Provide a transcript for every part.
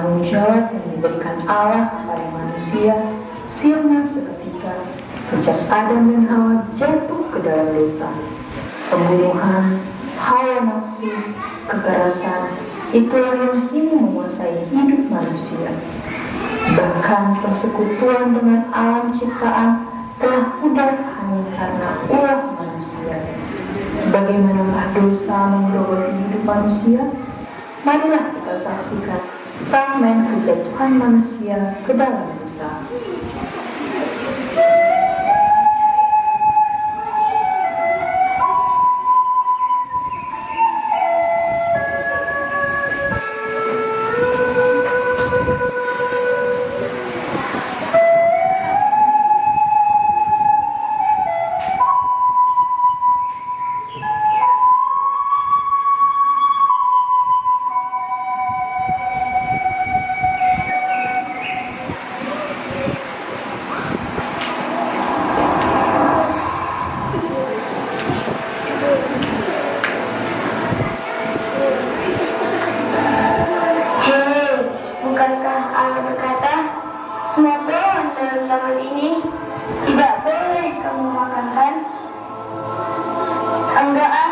tanggung jawab yang diberikan Allah kepada manusia sirna seketika sejak Adam dan Hawa jatuh ke dalam dosa. Pembunuhan, hawa nafsu, kekerasan, itulah yang kini menguasai hidup manusia. Bahkan persekutuan dengan alam ciptaan telah pudar hanya karena ulah manusia. Bagaimanakah dosa menggerogoti hidup manusia? Marilah kita saksikan fragmen kejatuhan manusia ke dalam dosa. Bukankah Allah berkata, semua pohon dalam taman ini tidak boleh kamu makan? Enggak ah,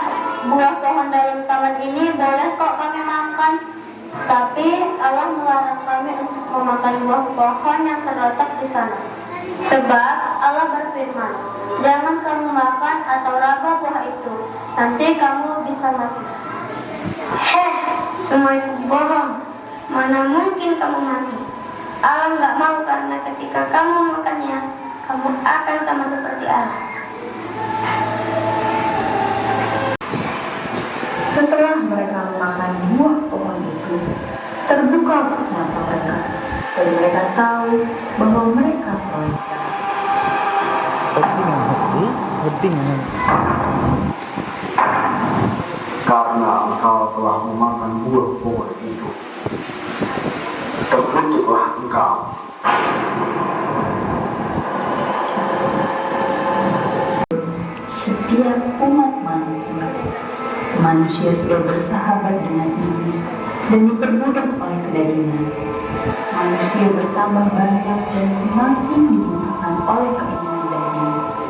buah pohon dalam taman ini boleh kok kami makan. Tapi Allah melarang kami untuk memakan buah pohon yang terletak di sana. Sebab Allah berfirman, jangan kamu makan atau raba buah itu, nanti kamu bisa mati. Semua itu bohong. Mana mungkin kamu mati? Allah nggak mau, karena ketika kamu makannya, kamu akan sama seperti Allah. Setelah mereka memakan buah pohon itu, terbuka mata mereka, dan mereka tahu bahwa mereka telah karena engkau telah memakan buah pohon itu, terkutuklah engkau. setiap umat manusia sudah bersahabat dengan iblis dan diperbudak oleh kedagingan. Manusia bertambah banyak dan semakin digunakan oleh keinginan daging.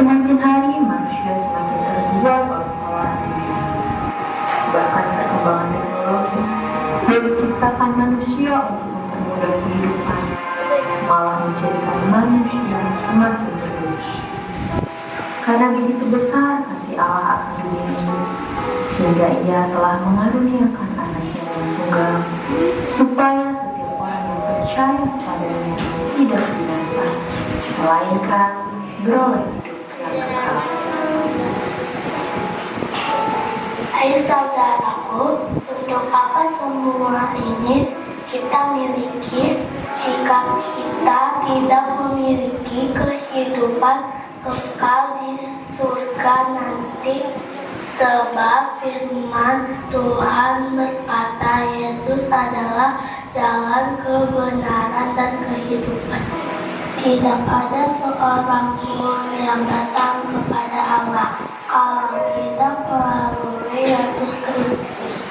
Semakin hari manusia semakin terjual oleh tawaran dunia. Bahkan perkembangan teknologi yang diciptakan manusia untuk mempermudah kehidupan malah menjadikan manusia semakin berdosa. Karena begitu besar kasih Allah akan dunia ini, sehingga Ia telah mengaruniakan anaknya yang tunggal, supaya setiap orang yang percaya kepadanya tidak binasa, melainkan beroleh hidup yang kekal. Ayo saudaraku, untuk apa semua ini kita miliki jika kita tidak memiliki kehidupan kekal di surga nanti? Sebab firman Tuhan berkata, Yesus adalah jalan kebenaran dan kehidupan. Tidak ada seorang pun yang datang kepada Allah kalau tidak melalui Yesus Kristus.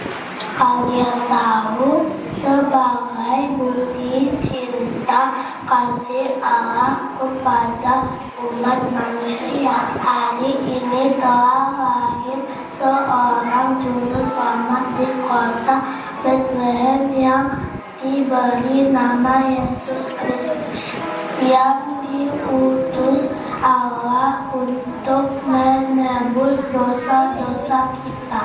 Kalian tahu, sebagai bukti cinta kasih Allah kepada umat manusia, hari ini telah lahir seorang juru selamat di kota Bethlehem yang diberi nama Yesus Kristus, yang diutus Allah untuk menebus dosa-dosa kita.